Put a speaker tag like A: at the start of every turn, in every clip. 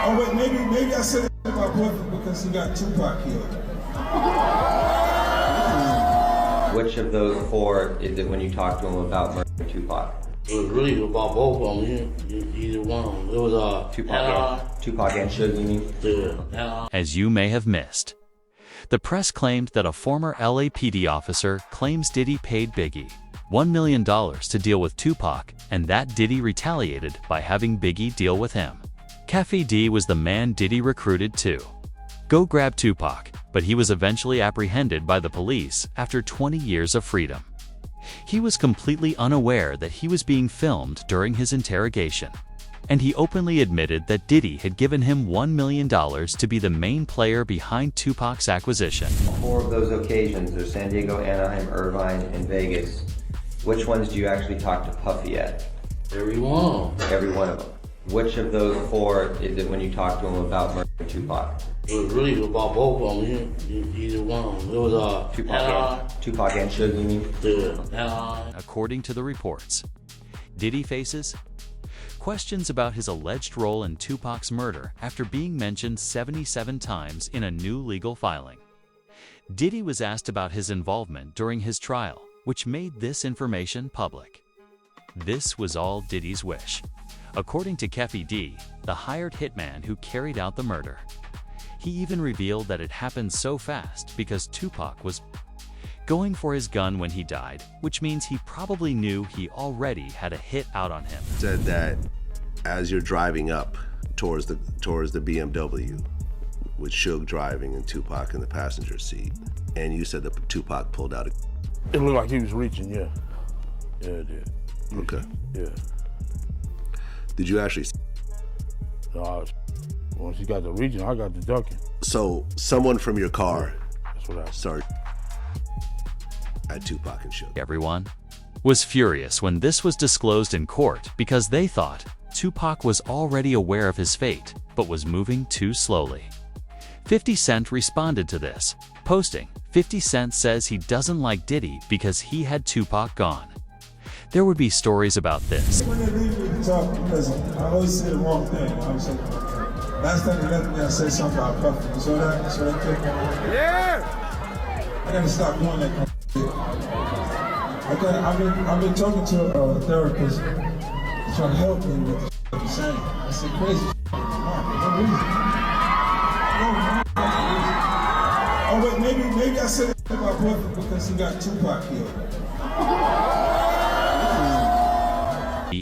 A: Oh wait, maybe I said it to my boyfriend because he got Tupac killed.
B: Which of those four is it when you talked to him about murdering Tupac?
C: It was really about both of them. Either one of them. It was
B: Tupac and Suge, you mean?
C: Yeah.
D: As you may have missed, the press claimed that a former LAPD officer claims Diddy paid Biggie $1 million to deal with Tupac, and that Diddy retaliated by having Biggie deal with him. Keffe D was the man Diddy recruited to go grab Tupac, but he was eventually apprehended by the police after 20 years of freedom. He was completely unaware that he was being filmed during his interrogation, and he openly admitted that Diddy had given him $1 million to be the main player behind Tupac's acquisition.
B: 4 of those occasions are San Diego, Anaheim, Irvine, and Vegas. Which ones do you actually talk to Puffy at?
C: Every one.
B: Every one of them. Which of those 4 is it when you talk to him about murdering Tupac?
C: It was really about both of them. Either one of them. It was
B: Tupac and Suge, you mean?
C: Yeah.
D: According to the reports, Diddy faces questions about his alleged role in Tupac's murder after being mentioned 77 times in a new legal filing. Diddy was asked about his involvement during his trial, which made this information public. This was all Diddy's wish. According to Keffe D, the hired hitman who carried out the murder. He even revealed that it happened so fast because Tupac was going for his gun when he died, which means he probably knew he already had a hit out on him.
E: Said that as you're driving up towards the BMW, with Suge driving and Tupac in the passenger seat, and you said that Tupac pulled out a...
F: It looked like he was reaching, yeah. Yeah, it did.
E: Okay.
F: Yeah.
E: Did you actually...
F: No, once he got the reaching, I got the ducking.
E: So someone from your car
F: That's what I
E: started at Tupac and Suge.
D: Everyone was furious when this was disclosed in court because they thought Tupac was already aware of his fate, but was moving too slowly. 50 Cent responded to this, posting, 50 Cent says he doesn't like Diddy because he had Tupac gone. There would be stories about this.
A: When they leave me to talk, because I always say the wrong thing. I was like, last time they left me, I said something about Puffy. You saw that? You saw that clip? Yeah! I gotta stop doing that kind of shit. I've been talking to a therapist trying to help me with the shit I'm saying. I said crazy shit. No reason. Oh wait, maybe I said it to my boyfriend because he got Tupac killed.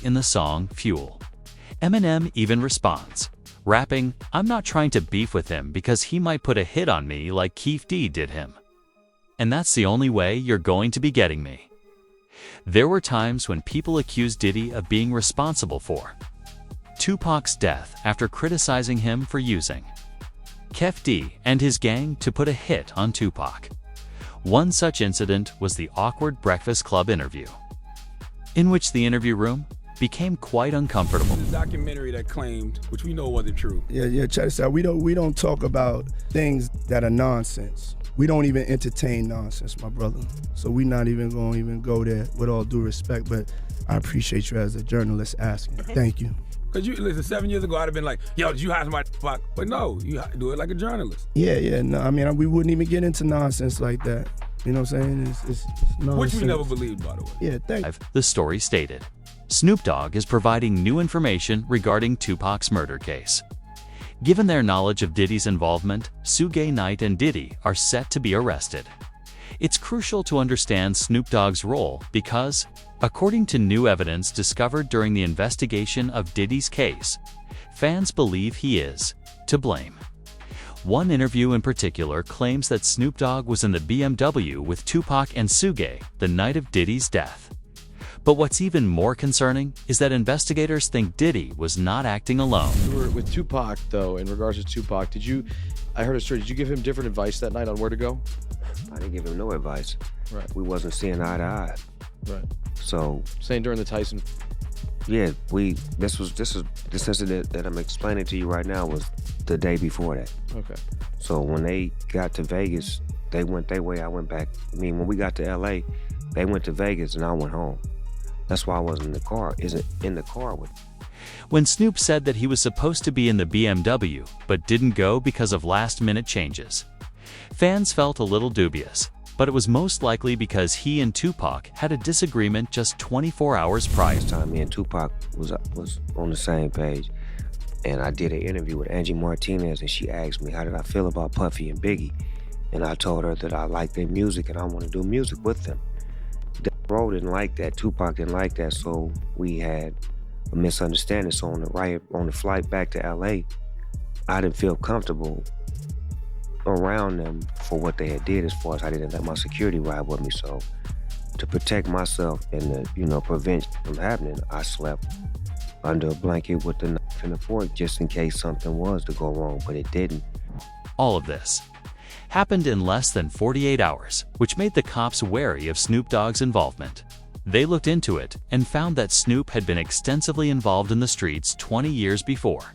D: In the song Fuel, Eminem even responds, rapping, "I'm not trying to beef with him because he might put a hit on me like Keffe D did him. And that's the only way you're going to be getting me." There were times when people accused Diddy of being responsible for Tupac's death after criticizing him for using Keffe D and his gang to put a hit on Tupac. One such incident was the awkward Breakfast Club interview, in which the interview room became quite uncomfortable.
G: The documentary that claimed, which we know wasn't true.
H: Yeah, check this out. We don't talk about things that are nonsense. We don't even entertain nonsense, my brother. So we're not even gonna go there, with all due respect, but I appreciate you as a journalist asking. Thank you.
G: Because you listen, 7 years ago, I'd have been like, yo, did you hire somebody? But no, you do it like a journalist.
H: Yeah, no, I mean, we wouldn't even get into nonsense like that. You know what I'm saying? It's nonsense.
G: Which we never believed, by the way.
H: Yeah, thank you.
D: The story stated, Snoop Dogg is providing new information regarding Tupac's murder case. Given their knowledge of Diddy's involvement, Suge Knight and Diddy are set to be arrested. It's crucial to understand Snoop Dogg's role because, according to new evidence discovered during the investigation of Diddy's case, fans believe he is to blame. One interview in particular claims that Snoop Dogg was in the BMW with Tupac and Suge the night of Diddy's death. But what's even more concerning is that investigators think Diddy was not acting alone.
I: With Tupac, though, in regards to Tupac, I heard a story, did you give him different advice that night on where to go?
J: I didn't give him no advice.
I: Right.
J: We wasn't seeing eye to eye.
I: Right.
J: So.
I: Saying during the Tyson.
J: Yeah, this incident that I'm explaining to you right now was the day before that.
I: Okay.
J: So when they got to Vegas, they went their way, I went back. I mean, when we got to LA, they went to Vegas and I went home. That's why I wasn't in the car with him.
D: When Snoop said that he was supposed to be in the BMW but didn't go because of last-minute changes. Fans felt a little dubious, but it was most likely because he and Tupac had a disagreement just 24 hours prior.
J: This time me and Tupac was on the same page, and I did an interview with Angie Martinez, and she asked me how did I feel about Puffy and Biggie, and I told her that I liked their music and I want to do music with them. Bro didn't like that, Tupac didn't like that, so we had a misunderstanding. So on the flight back to LA, I didn't feel comfortable around them for what they had did, as far as I didn't let my security ride with me. So to protect myself and to prevent from happening, I slept under a blanket with the knife and the fork just in case something was to go wrong, but it didn't.
D: All of this happened in less than 48 hours, which made the cops wary of Snoop Dogg's involvement. They looked into it and found that Snoop had been extensively involved in the streets 20 years before.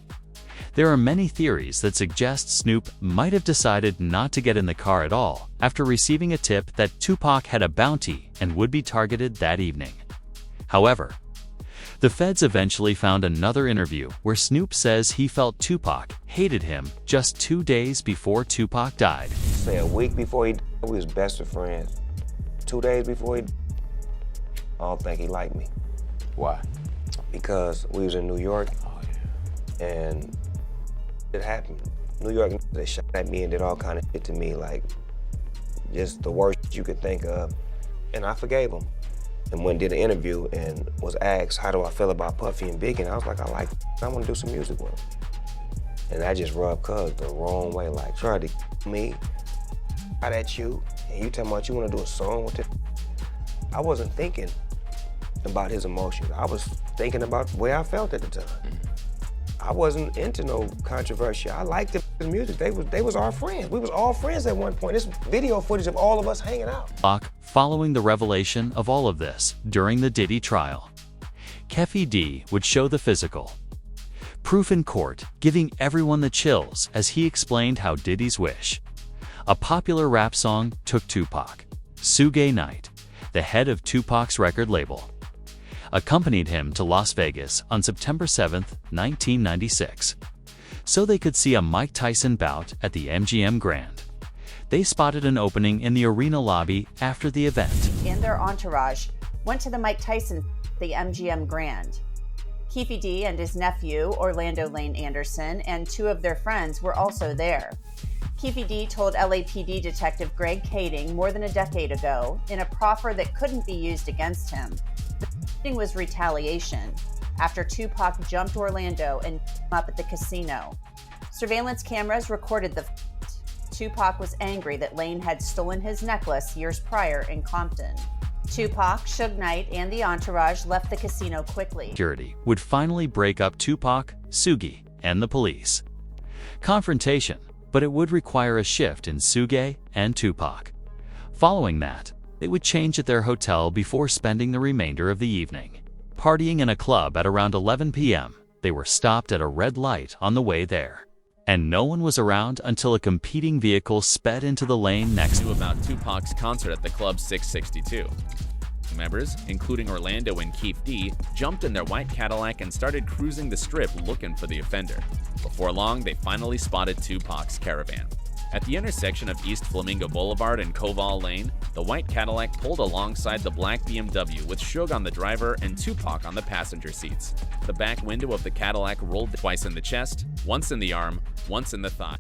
D: There are many theories that suggest Snoop might have decided not to get in the car at all after receiving a tip that Tupac had a bounty and would be targeted that evening. However, the feds eventually found another interview where Snoop says he felt Tupac hated him just 2 days before Tupac died.
J: Say a week before he died, we was best of friends. 2 days before he died, I don't think he liked me.
F: Why?
J: Because we was in New York, and it happened. New York, they shot at me and did all kind of shit to me, like just the worst you could think of, and I forgave him. And when did an interview and was asked, how do I feel about Puffy and Biggie? And I was like, I want to do some music with them. And I just rubbed Cuz the wrong way, like tried to me, out at you, and you talking about you want to do a song with it. I wasn't thinking about his emotions. I was thinking about the way I felt at the time. I wasn't into no controversy. I liked the music. They was our friends. We was all friends at one point. This video footage of all of us hanging out.
D: Following the revelation of all of this during the Diddy trial, Keffe D would show the physical proof in court, giving everyone the chills as he explained how Diddy's Wish, a popular rap song, took Tupac. Suge Knight, the head of Tupac's record label, accompanied him to Las Vegas on September 7, 1996, so they could see a Mike Tyson bout at the MGM Grand. They spotted an opening in the arena lobby after the event.
K: And their entourage went to the Mike Tyson, the MGM Grand. Keffe D and his nephew, Orlando Lane Anderson, and 2 of their friends were also there. Keffe D told LAPD Detective Greg Kading more than a decade ago, in a proffer that couldn't be used against him, the shooting was retaliation after Tupac jumped Orlando and him up at the casino. Surveillance cameras recorded the fight. Tupac was angry that Lane had stolen his necklace years prior in Compton. Tupac, Suge Knight, and the entourage left the casino quickly.
D: Security would finally break up Tupac, Suge, and the police confrontation, but it would require a shift in Suge and Tupac. Following that, they would change at their hotel before spending the remainder of the evening. Partying in a club at around 11 p.m., they were stopped at a red light on the way there, and no one was around until a competing vehicle sped into the lane next to
L: about Tupac's concert at the Club 662. Members, including Orlando and Keffe D, jumped in their white Cadillac and started cruising the strip looking for the offender. Before long, they finally spotted Tupac's caravan. At the intersection of East Flamingo Boulevard and Koval Lane, the white Cadillac pulled alongside the black BMW with Suge on the driver and Tupac on the passenger seats. The back window of the Cadillac rolled twice in the chest, once in the arm, once in the thigh.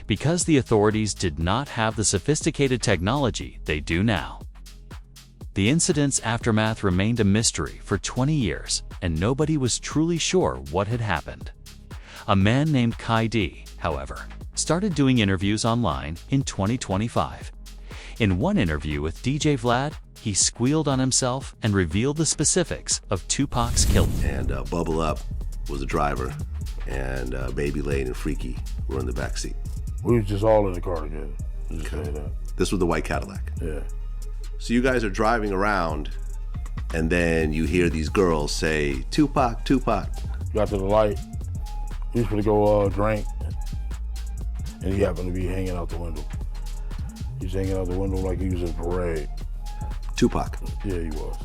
D: Because the authorities did not have the sophisticated technology they do now. The incident's aftermath remained a mystery for 20 years, and nobody was truly sure what had happened. A man named Kai D, however, started doing interviews online in 2025. In one interview with DJ Vlad, he squealed on himself and revealed the specifics of Tupac's killing.
E: And Bubble Up was the driver, and Baby Lane and Freaky were in the back seat.
F: We was just all in the car together. Just say that.
E: This was the white Cadillac.
F: Yeah.
E: So you guys are driving around, and then you hear these girls say, Tupac, Tupac.
F: Got to the light. He was gonna go drink, and he happened to be hanging out the window. He's hanging out the window like he was in a parade.
E: Tupac.
F: Yeah, he was.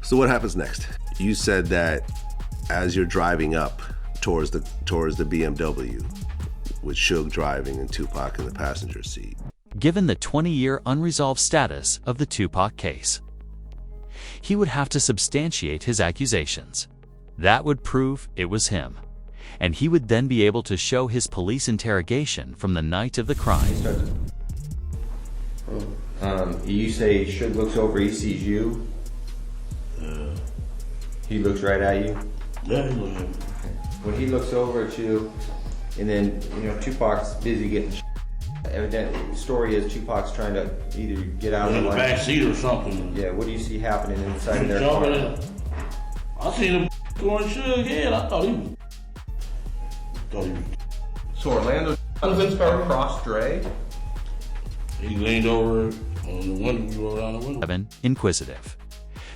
E: So what happens next? You said that As you're driving up towards the BMW, with Suge driving and Tupac in the passenger seat.
D: Given the 20-year unresolved status of the Tupac case, he would have to substantiate his accusations. That would prove it was him, and he would then be able to show his police interrogation from the night of the crime.
B: You say Suge looks over, he sees you? He looks right at you?
C: Yeah, he looks at me.
B: When he looks over at you, and then, Tupac's busy getting evidently, the story is Tupac's trying to either get out
C: In
B: of
C: the back seat or something.
B: Yeah, what do you see happening inside of their car?
C: I seen him going Suge head. I thought he was.
B: So Orlando across Dre?
C: He leaned over on the window, he rolled down the window.
D: Inquisitive.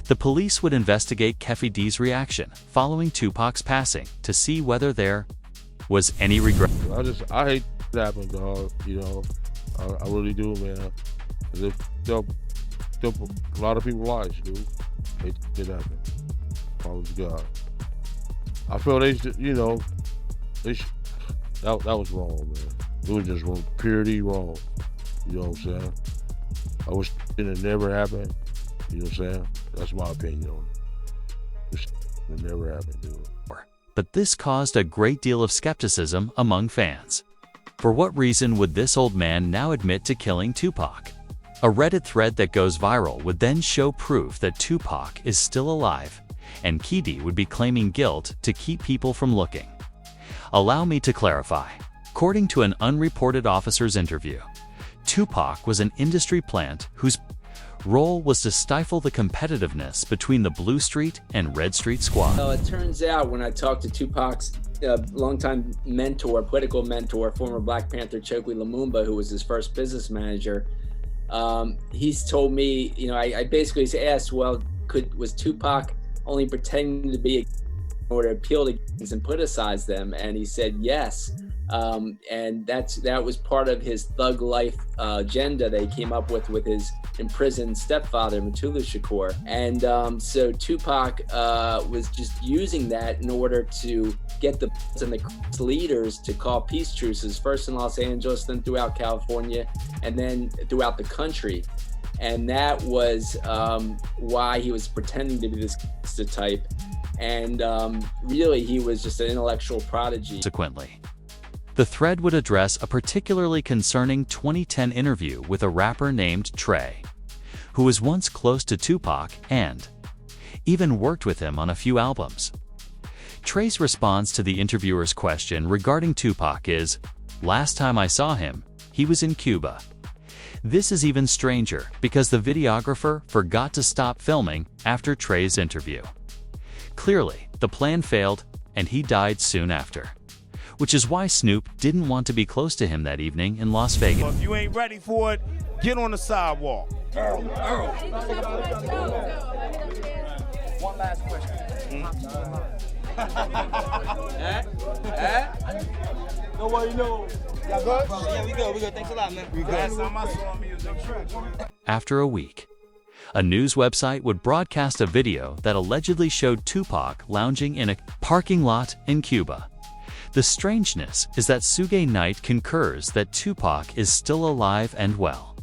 D: The police would investigate Keffy D's reaction following Tupac's passing to see whether there was any regret.
F: I hate that happened, dog. I really do, man. It took a lot of people's lives, dude. Hate that happen. Promise to God. I feel that was wrong, man. It was just wrong, purely wrong. You know what I'm saying? I wish it had never happened. You know what I'm saying? That's my opinion on it. It never happened, dude.
D: But this caused a great deal of skepticism among fans. For what reason would this old man now admit to killing Tupac? A Reddit thread that goes viral would then show proof that Tupac is still alive, and Keffi would be claiming guilt to keep people from looking. Allow me to clarify. According to an unreported officer's interview, Tupac was an industry plant whose role was to stifle the competitiveness between the Blue Street and Red Street squad.
M: Well, it turns out when I talked to Tupac's longtime mentor, political mentor, former Black Panther Chokwe Lumumba, who was his first business manager, he's told me, I basically asked, well, was Tupac only pretending to be in order to appeal to gangs and politicize them? And he said yes. And that was part of his thug life agenda they came up with his imprisoned stepfather, Tupac Shakur. And so Tupac was just using that in order to get the leaders to call peace truces, first in Los Angeles, then throughout California, and then throughout the country. And that was why he was pretending to be this type. And really, he was just an intellectual prodigy.
D: Subsequently, the thread would address a particularly concerning 2010 interview with a rapper named Trey, who was once close to Tupac and even worked with him on a few albums. Trey's response to the interviewer's question regarding Tupac is, "Last time I saw him, he was in Cuba." This is even stranger because the videographer forgot to stop filming after Trey's interview. Clearly, the plan failed and he died soon after, which is why Snoop didn't want to be close to him that evening in Las Vegas.
N: Well, if you ain't ready for it, get on the sidewalk. Earl.
O: One last question.
N: Nobody knows. Y'all good?
O: Yeah, we good. Thanks a lot, man.
N: We good. Last time I saw him, he was in track.
D: After a week, a news website would broadcast a video that allegedly showed Tupac lounging in a parking lot in Cuba. The strangeness is that Suge Knight concurs that Tupac is still alive and well.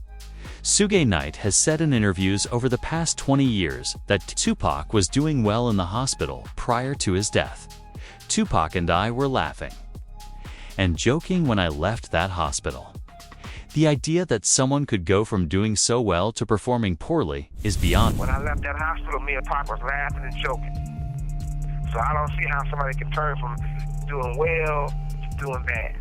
D: Suge Knight has said in interviews over the past 20 years that Tupac was doing well in the hospital prior to his death. Tupac and I were laughing and joking when I left that hospital. The idea that someone could go from doing so well to performing poorly is beyond.
P: When I left that hospital, me and Pac was laughing and joking. So I don't see how somebody can turn from doing well to doing bad.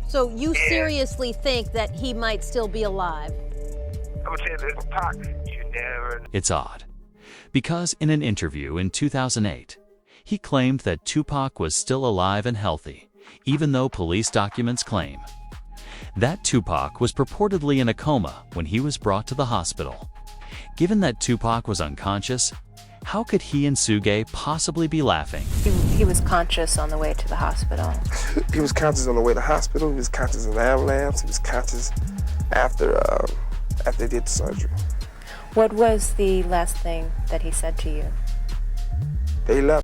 Q: So you seriously think that he might still be alive?
P: I'm gonna tell you this, Pac, you never.
D: It's odd, because in an interview in 2008, he claimed that Tupac was still alive and healthy, even though police documents claim that Tupac was purportedly in a coma when he was brought to the hospital. Given that Tupac was unconscious, how could he and Suge possibly be laughing?
R: He was conscious on the way to the hospital.
S: He was conscious on the way to the hospital. He was conscious in the ambulance. He was conscious after they did the surgery.
R: What was the last thing that he said to you?
S: They left.